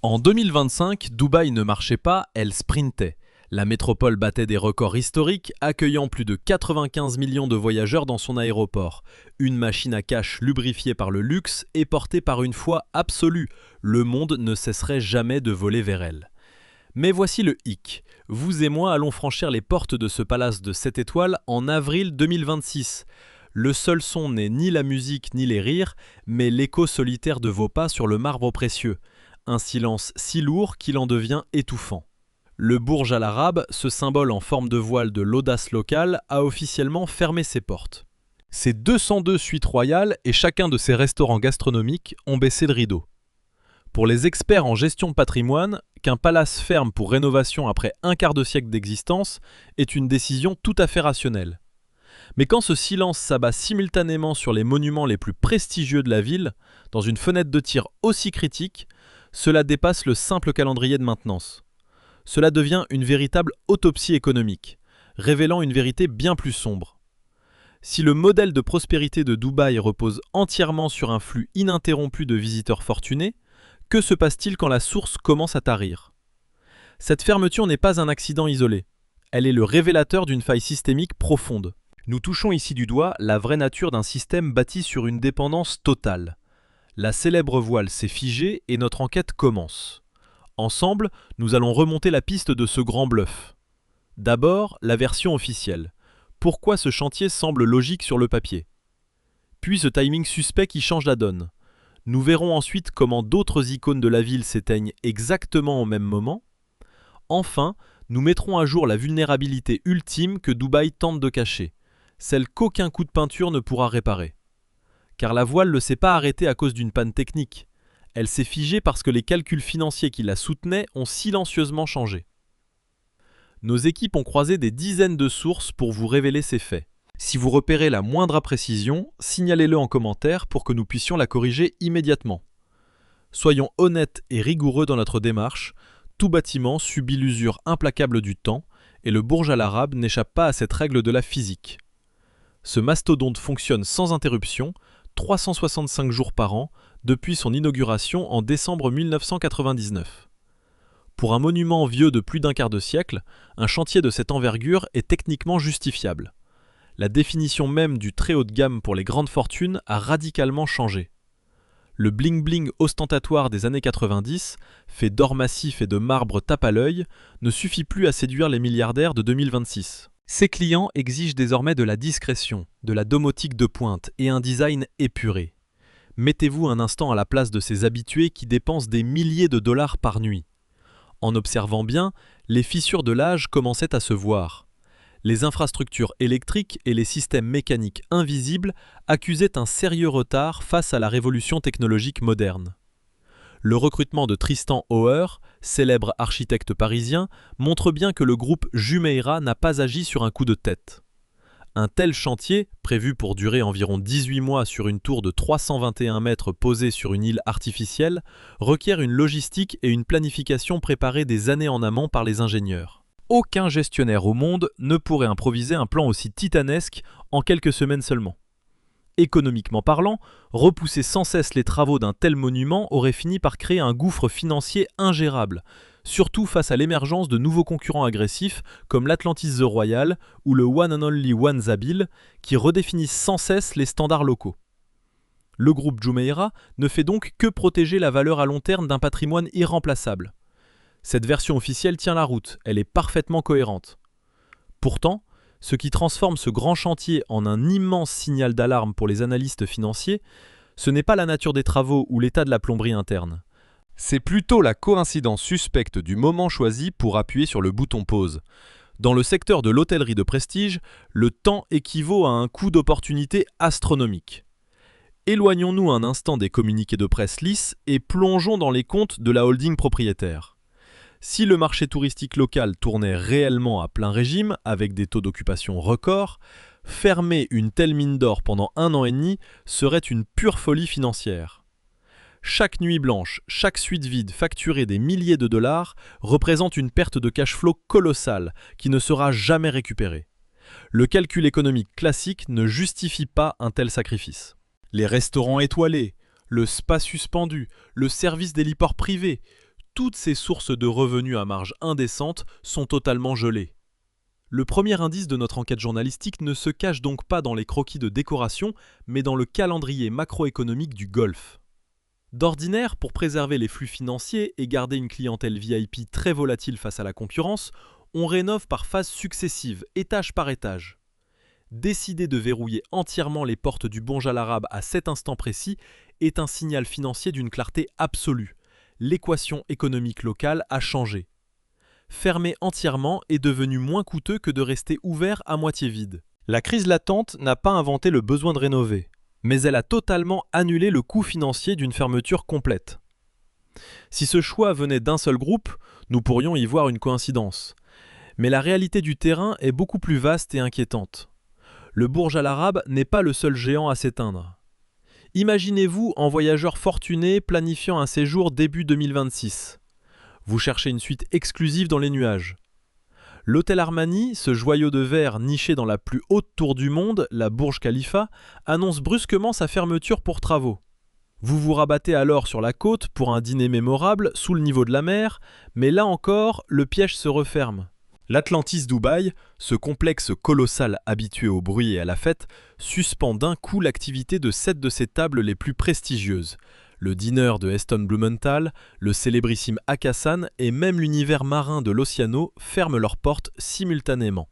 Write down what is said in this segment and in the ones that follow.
En 2025, Dubaï ne marchait pas, elle sprintait. La métropole battait des records historiques, accueillant plus de 95 millions de voyageurs dans son aéroport. Une machine à cash lubrifiée par le luxe et portée par une foi absolue. Le monde ne cesserait jamais de voler vers elle. Mais voici le hic. Vous et moi allons franchir les portes de ce palace de 7 étoiles en avril 2026. Le seul son n'est ni la musique ni les rires, mais l'écho solitaire de vos pas sur le marbre précieux. Un silence si lourd qu'il en devient étouffant. Le Burj Al Arab, ce symbole en forme de voile de l'audace locale, a officiellement fermé ses portes. Ses 202 suites royales et chacun de ses restaurants gastronomiques ont baissé le rideau. Pour les experts en gestion de patrimoine, qu'un palace ferme pour rénovation après un quart de siècle d'existence est une décision tout à fait rationnelle. Mais quand ce silence s'abat simultanément sur les monuments les plus prestigieux de la ville, dans une fenêtre de tir aussi critique, cela dépasse le simple calendrier de maintenance. Cela devient une véritable autopsie économique, révélant une vérité bien plus sombre. Si le modèle de prospérité de Dubaï repose entièrement sur un flux ininterrompu de visiteurs fortunés, que se passe-t-il quand la source commence à tarir? Cette fermeture n'est pas un accident isolé. Elle est le révélateur d'une faille systémique profonde. Nous touchons ici du doigt la vraie nature d'un système bâti sur une dépendance totale. La célèbre voile s'est figée et notre enquête commence. Ensemble, nous allons remonter la piste de ce grand bluff. D'abord, la version officielle. Pourquoi ce chantier semble logique sur le papier? Puis ce timing suspect qui change la donne. Nous verrons ensuite comment d'autres icônes de la ville s'éteignent exactement au même moment. Enfin, nous mettrons à jour la vulnérabilité ultime que Dubaï tente de cacher, celle qu'aucun coup de peinture ne pourra réparer. Car la voile ne s'est pas arrêtée à cause d'une panne technique. Elle s'est figée parce que les calculs financiers qui la soutenaient ont silencieusement changé. Nos équipes ont croisé des dizaines de sources pour vous révéler ces faits. Si vous repérez la moindre imprécision, signalez-le en commentaire pour que nous puissions la corriger immédiatement. Soyons honnêtes et rigoureux dans notre démarche, tout bâtiment subit l'usure implacable du temps et le Burj Al Arab n'échappe pas à cette règle de la physique. Ce mastodonte fonctionne sans interruption, 365 jours par an, depuis son inauguration en décembre 1999. Pour un monument vieux de plus d'un quart de siècle, un chantier de cette envergure est techniquement justifiable. La définition même du très haut de gamme pour les grandes fortunes a radicalement changé. Le bling-bling ostentatoire des années 90, fait d'or massif et de marbre tape à l'œil, ne suffit plus à séduire les milliardaires de 2026. Ses clients exigent désormais de la discrétion, de la domotique de pointe et un design épuré. Mettez-vous un instant à la place de ces habitués qui dépensent des milliers de dollars par nuit. En observant bien, les fissures de l'âge commençaient à se voir. Les infrastructures électriques et les systèmes mécaniques invisibles accusaient un sérieux retard face à la révolution technologique moderne. Le recrutement de Tristan Auer, célèbre architecte parisien, montre bien que le groupe Jumeirah n'a pas agi sur un coup de tête. Un tel chantier, prévu pour durer environ 18 mois sur une tour de 321 mètres posée sur une île artificielle, requiert une logistique et une planification préparées des années en amont par les ingénieurs. Aucun gestionnaire au monde ne pourrait improviser un plan aussi titanesque en quelques semaines seulement. Économiquement parlant, repousser sans cesse les travaux d'un tel monument aurait fini par créer un gouffre financier ingérable, surtout face à l'émergence de nouveaux concurrents agressifs comme l'Atlantis The Royal ou le One and Only One Zabil, qui redéfinissent sans cesse les standards locaux. Le groupe Jumeirah ne fait donc que protéger la valeur à long terme d'un patrimoine irremplaçable. Cette version officielle tient la route, elle est parfaitement cohérente. Pourtant, ce qui transforme ce grand chantier en un immense signal d'alarme pour les analystes financiers, ce n'est pas la nature des travaux ou l'état de la plomberie interne. C'est plutôt la coïncidence suspecte du moment choisi pour appuyer sur le bouton pause. Dans le secteur de l'hôtellerie de prestige, le temps équivaut à un coût d'opportunité astronomique. Éloignons-nous un instant des communiqués de presse lisses et plongeons dans les comptes de la holding propriétaire. Si le marché touristique local tournait réellement à plein régime, avec des taux d'occupation records, fermer une telle mine d'or pendant 1 an et demi serait une pure folie financière. Chaque nuit blanche, chaque suite vide facturée des milliers de dollars représente une perte de cash flow colossale qui ne sera jamais récupérée. Le calcul économique classique ne justifie pas un tel sacrifice. Les restaurants étoilés, le spa suspendu, le service d'héliport privé, toutes ces sources de revenus à marge indécente sont totalement gelées. Le premier indice de notre enquête journalistique ne se cache donc pas dans les croquis de décoration, mais dans le calendrier macroéconomique du Golfe. D'ordinaire, pour préserver les flux financiers et garder une clientèle VIP très volatile face à la concurrence, on rénove par phases successives, étage par étage. Décider de verrouiller entièrement les portes du Burj Al Arab à cet instant précis est un signal financier d'une clarté absolue. L'équation économique locale a changé. Fermer entièrement est devenu moins coûteux que de rester ouvert à moitié vide. La crise latente n'a pas inventé le besoin de rénover, mais elle a totalement annulé le coût financier d'une fermeture complète. Si ce choix venait d'un seul groupe, nous pourrions y voir une coïncidence. Mais la réalité du terrain est beaucoup plus vaste et inquiétante. Le Burj Al Arab n'est pas le seul géant à s'éteindre. Imaginez-vous en voyageur fortuné planifiant un séjour début 2026. Vous cherchez une suite exclusive dans les nuages. L'hôtel Armani, ce joyau de verre niché dans la plus haute tour du monde, la Burj Khalifa, annonce brusquement sa fermeture pour travaux. Vous vous rabattez alors sur la côte pour un dîner mémorable sous le niveau de la mer, mais là encore, le piège se referme. L'Atlantis Dubaï, ce complexe colossal habitué au bruit et à la fête, suspend d'un coup l'activité de 7 de ses tables les plus prestigieuses. Le diner de Heston Blumenthal, le célébrissime Hakkasan et même l'univers marin de l'Oceano ferment leurs portes simultanément.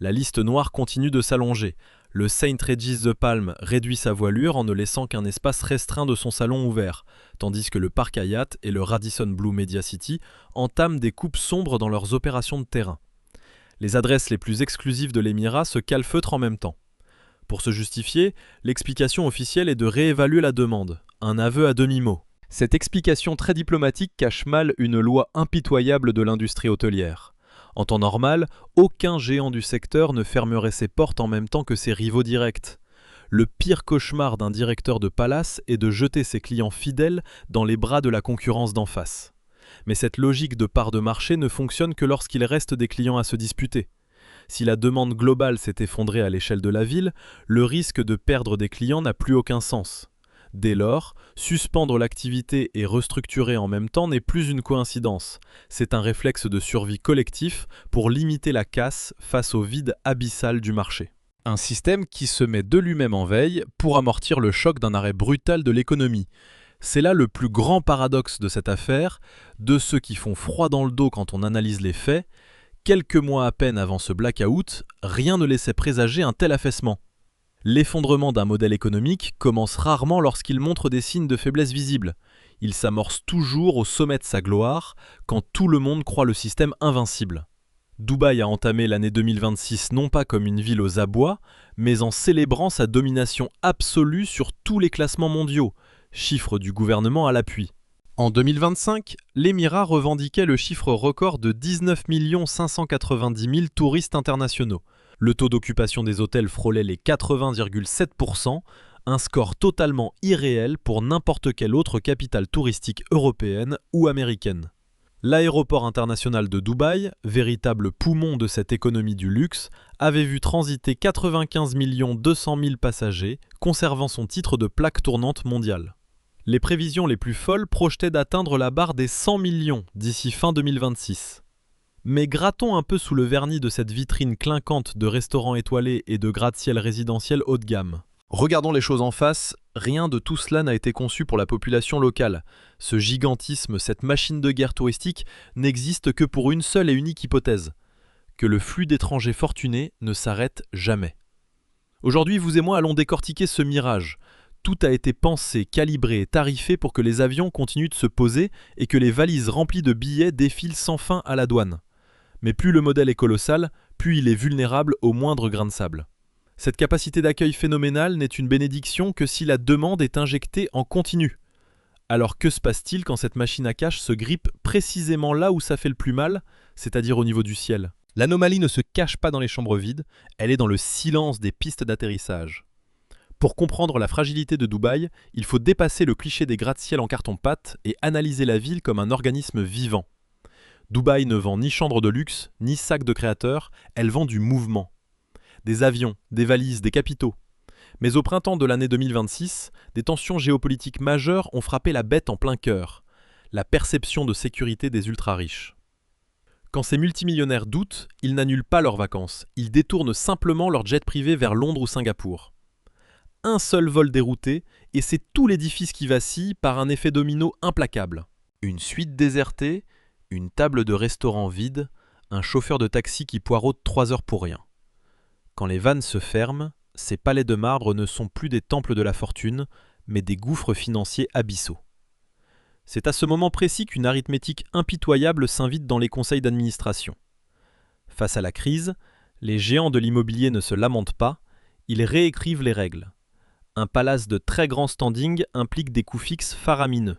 La liste noire continue de s'allonger. Le St. Regis The Palm réduit sa voilure en ne laissant qu'un espace restreint de son salon ouvert, tandis que le Park Hyatt et le Radisson Blu Media City entament des coupes sombres dans leurs opérations de terrain. Les adresses les plus exclusives de l'Émirat se calfeutrent en même temps. Pour se justifier, l'explication officielle est de réévaluer la demande, un aveu à demi-mot. Cette explication très diplomatique cache mal une loi impitoyable de l'industrie hôtelière. En temps normal, aucun géant du secteur ne fermerait ses portes en même temps que ses rivaux directs. Le pire cauchemar d'un directeur de palace est de jeter ses clients fidèles dans les bras de la concurrence d'en face. Mais cette logique de part de marché ne fonctionne que lorsqu'il reste des clients à se disputer. Si la demande globale s'est effondrée à l'échelle de la ville, le risque de perdre des clients n'a plus aucun sens. Dès lors, suspendre l'activité et restructurer en même temps n'est plus une coïncidence. C'est un réflexe de survie collectif pour limiter la casse face au vide abyssal du marché. Un système qui se met de lui-même en veille pour amortir le choc d'un arrêt brutal de l'économie. C'est là le plus grand paradoxe de cette affaire, de ceux qui font froid dans le dos quand on analyse les faits. Quelques mois à peine avant ce blackout, rien ne laissait présager un tel affaissement. L'effondrement d'un modèle économique commence rarement lorsqu'il montre des signes de faiblesse visibles. Il s'amorce toujours au sommet de sa gloire, quand tout le monde croit le système invincible. Dubaï a entamé l'année 2026 non pas comme une ville aux abois, mais en célébrant sa domination absolue sur tous les classements mondiaux, chiffre du gouvernement à l'appui. En 2025, l'Émirat revendiquait le chiffre record de 19 590 000 touristes internationaux. Le taux d'occupation des hôtels frôlait les 80,7%, un score totalement irréel pour n'importe quelle autre capitale touristique européenne ou américaine. L'aéroport international de Dubaï, véritable poumon de cette économie du luxe, avait vu transiter 95 200 000 passagers, conservant son titre de plaque tournante mondiale. Les prévisions les plus folles projetaient d'atteindre la barre des 100 millions d'ici fin 2026. Mais grattons un peu sous le vernis de cette vitrine clinquante de restaurants étoilés et de gratte-ciel résidentiels haut de gamme. Regardons les choses en face, rien de tout cela n'a été conçu pour la population locale. Ce gigantisme, cette machine de guerre touristique, n'existe que pour une seule et unique hypothèse, que le flux d'étrangers fortunés ne s'arrête jamais. Aujourd'hui, vous et moi allons décortiquer ce mirage. Tout a été pensé, calibré et tarifé pour que les avions continuent de se poser et que les valises remplies de billets défilent sans fin à la douane. Mais plus le modèle est colossal, plus il est vulnérable au moindre grain de sable. Cette capacité d'accueil phénoménale n'est une bénédiction que si la demande est injectée en continu. Alors que se passe-t-il quand cette machine à cash se grippe précisément là où ça fait le plus mal, c'est-à-dire au niveau du ciel? L'anomalie ne se cache pas dans les chambres vides, elle est dans le silence des pistes d'atterrissage. Pour comprendre la fragilité de Dubaï, il faut dépasser le cliché des gratte-ciel en carton-pâte et analyser la ville comme un organisme vivant. Dubaï ne vend ni chambre de luxe, ni sac de créateurs, elle vend du mouvement. Des avions, des valises, des capitaux. Mais au printemps de l'année 2026, des tensions géopolitiques majeures ont frappé la bête en plein cœur. la perception de sécurité des ultra-riches. Quand ces multimillionnaires doutent, ils n'annulent pas leurs vacances, ils détournent simplement leur jet privé vers Londres ou Singapour. Un seul vol dérouté, et c'est tout l'édifice qui vacille par un effet domino implacable. Une suite désertée, une table de restaurant vide, un chauffeur de taxi qui poireaute 3 heures pour rien. Quand les vannes se ferment, ces palais de marbre ne sont plus des temples de la fortune, mais des gouffres financiers abyssaux. C'est à ce moment précis qu'une arithmétique impitoyable s'invite dans les conseils d'administration. Face à la crise, les géants de l'immobilier ne se lamentent pas, ils réécrivent les règles. Un palace de très grand standing implique des coûts fixes faramineux.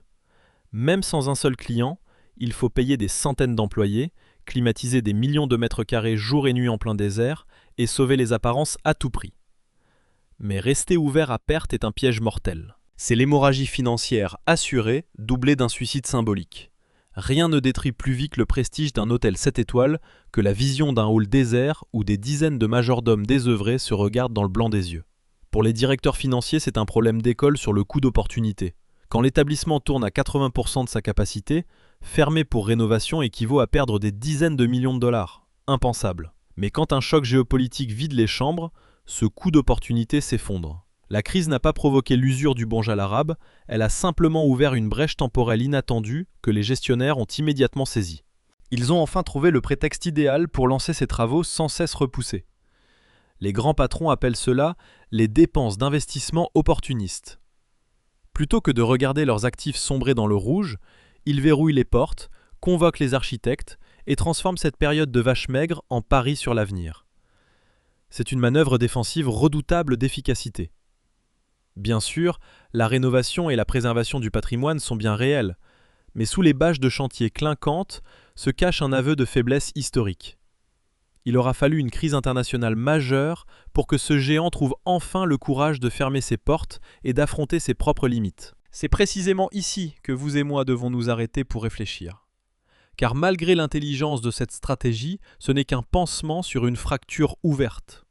Même sans un seul client, il faut payer des centaines d'employés, climatiser des millions de mètres carrés jour et nuit en plein désert et sauver les apparences à tout prix. Mais rester ouvert à perte est un piège mortel. C'est l'hémorragie financière assurée, doublée d'un suicide symbolique. Rien ne détruit plus vite le prestige d'un hôtel 7 étoiles que la vision d'un hall désert où des dizaines de majordomes désœuvrés se regardent dans le blanc des yeux. Pour les directeurs financiers, c'est un problème d'école sur le coût d'opportunité. Quand l'établissement tourne à 80% de sa capacité, fermer pour rénovation équivaut à perdre des dizaines de millions de dollars. Impensable. Mais quand un choc géopolitique vide les chambres, ce coût d'opportunité s'effondre. La crise n'a pas provoqué l'usure du Burj Al Arab, elle a simplement ouvert une brèche temporelle inattendue que les gestionnaires ont immédiatement saisie. Ils ont enfin trouvé le prétexte idéal pour lancer ces travaux sans cesse repoussés. Les grands patrons appellent cela les dépenses d'investissement opportunistes. Plutôt que de regarder leurs actifs sombrer dans le rouge, ils verrouillent les portes, convoquent les architectes et transforment cette période de vache maigre en pari sur l'avenir. C'est une manœuvre défensive redoutable d'efficacité. Bien sûr, la rénovation et la préservation du patrimoine sont bien réelles, mais sous les bâches de chantier clinquantes se cache un aveu de faiblesse historique. Il aura fallu une crise internationale majeure pour que ce géant trouve enfin le courage de fermer ses portes et d'affronter ses propres limites. C'est précisément ici que vous et moi devons nous arrêter pour réfléchir. Car malgré l'intelligence de cette stratégie, ce n'est qu'un pansement sur une fracture ouverte.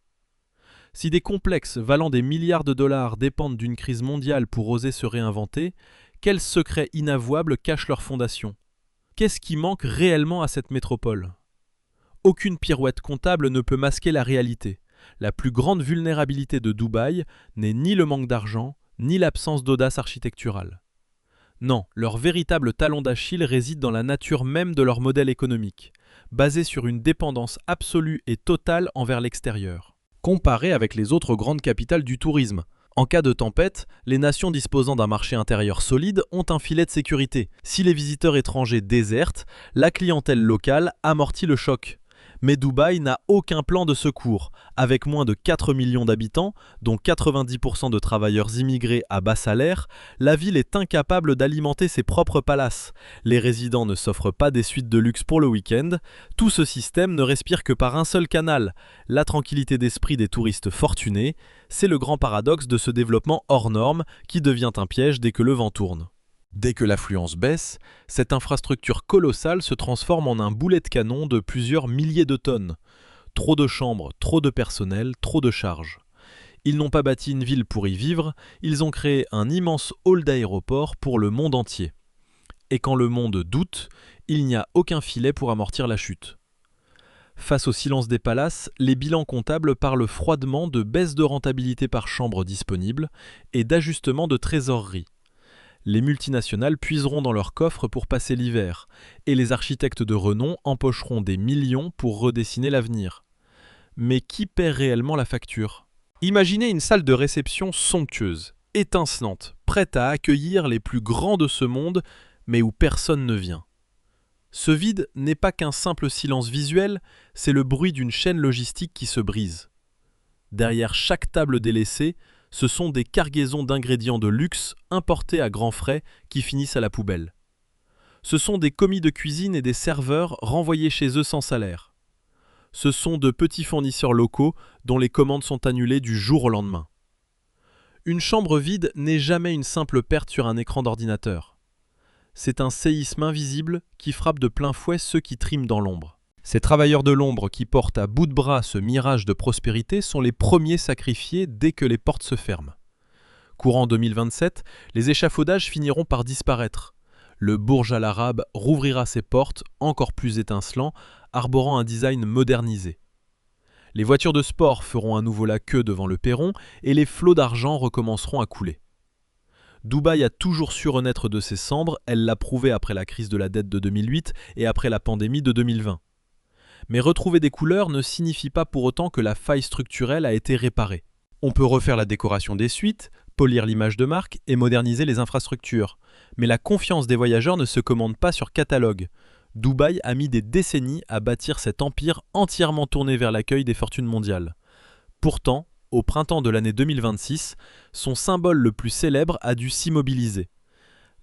Si des complexes valant des milliards de dollars dépendent d'une crise mondiale pour oser se réinventer, quels secrets inavouables cachent leurs fondations? Qu'est-ce qui manque réellement à cette métropole? Aucune pirouette comptable ne peut masquer la réalité. La plus grande vulnérabilité de Dubaï n'est ni le manque d'argent, ni l'absence d'audace architecturale. Non, leur véritable talon d'Achille réside dans la nature même de leur modèle économique, basé sur une dépendance absolue et totale envers l'extérieur. Comparé avec les autres grandes capitales du tourisme. En cas de tempête, les nations disposant d'un marché intérieur solide ont un filet de sécurité. Si les visiteurs étrangers désertent, la clientèle locale amortit le choc. Mais Dubaï n'a aucun plan de secours. Avec moins de 4 millions d'habitants, dont 90% de travailleurs immigrés à bas salaire, la ville est incapable d'alimenter ses propres palaces. Les résidents ne s'offrent pas des suites de luxe pour le week-end. Tout ce système ne respire que par un seul canal, la tranquillité d'esprit des touristes fortunés. C'est le grand paradoxe de ce développement hors norme qui devient un piège dès que le vent tourne. Dès que l'affluence baisse, cette infrastructure colossale se transforme en un boulet de canon de plusieurs milliers de tonnes. Trop de chambres, trop de personnel, trop de charges. Ils n'ont pas bâti une ville pour y vivre, ils ont créé un immense hall d'aéroport pour le monde entier. Et quand le monde doute, il n'y a aucun filet pour amortir la chute. Face au silence des palaces, les bilans comptables parlent froidement de baisse de rentabilité par chambre disponible et d'ajustement de trésorerie. Les multinationales puiseront dans leurs coffres pour passer l'hiver, et les architectes de renom empocheront des millions pour redessiner l'avenir. Mais qui paie réellement la facture? Imaginez une salle de réception somptueuse, étincelante, prête à accueillir les plus grands de ce monde, mais où personne ne vient. Ce vide n'est pas qu'un simple silence visuel, c'est le bruit d'une chaîne logistique qui se brise. Derrière chaque table délaissée, ce sont des cargaisons d'ingrédients de luxe importés à grands frais qui finissent à la poubelle. Ce sont des commis de cuisine et des serveurs renvoyés chez eux sans salaire. Ce sont de petits fournisseurs locaux dont les commandes sont annulées du jour au lendemain. Une chambre vide n'est jamais une simple perte sur un écran d'ordinateur. C'est un séisme invisible qui frappe de plein fouet ceux qui triment dans l'ombre. Ces travailleurs de l'ombre qui portent à bout de bras ce mirage de prospérité sont les premiers sacrifiés dès que les portes se ferment. Courant 2027, les échafaudages finiront par disparaître. le Burj Al Arab rouvrira ses portes, encore plus étincelant, arborant un design modernisé. Les voitures de sport feront à nouveau la queue devant le perron et les flots d'argent recommenceront à couler. Dubaï a toujours su renaître de ses cendres, elle l'a prouvé après la crise de la dette de 2008 et après la pandémie de 2020. Mais retrouver des couleurs ne signifie pas pour autant que la faille structurelle a été réparée. On peut refaire la décoration des suites, polir l'image de marque et moderniser les infrastructures. Mais la confiance des voyageurs ne se commande pas sur catalogue. Dubaï a mis des décennies à bâtir cet empire entièrement tourné vers l'accueil des fortunes mondiales. Pourtant, au printemps de l'année 2026, son symbole le plus célèbre a dû s'immobiliser.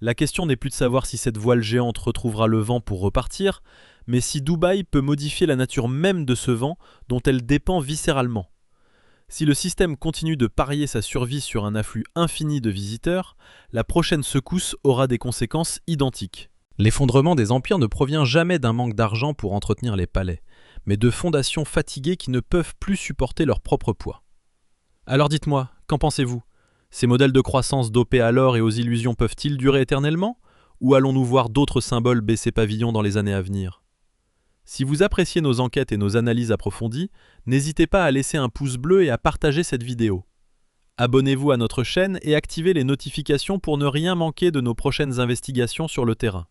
La question n'est plus de savoir si cette voile géante retrouvera le vent pour repartir, mais si Dubaï peut modifier la nature même de ce vent dont elle dépend viscéralement. Si le système continue de parier sa survie sur un afflux infini de visiteurs, la prochaine secousse aura des conséquences identiques. L'effondrement des empires ne provient jamais d'un manque d'argent pour entretenir les palais, mais de fondations fatiguées qui ne peuvent plus supporter leur propre poids. Alors dites-moi, qu'en pensez-vous ? Ces modèles de croissance dopés à l'or et aux illusions peuvent-ils durer éternellement ? Ou allons-nous voir d'autres symboles baisser pavillon dans les années à venir ? Si vous appréciez nos enquêtes et nos analyses approfondies, n'hésitez pas à laisser un pouce bleu et à partager cette vidéo. Abonnez-vous à notre chaîne et activez les notifications pour ne rien manquer de nos prochaines investigations sur le terrain.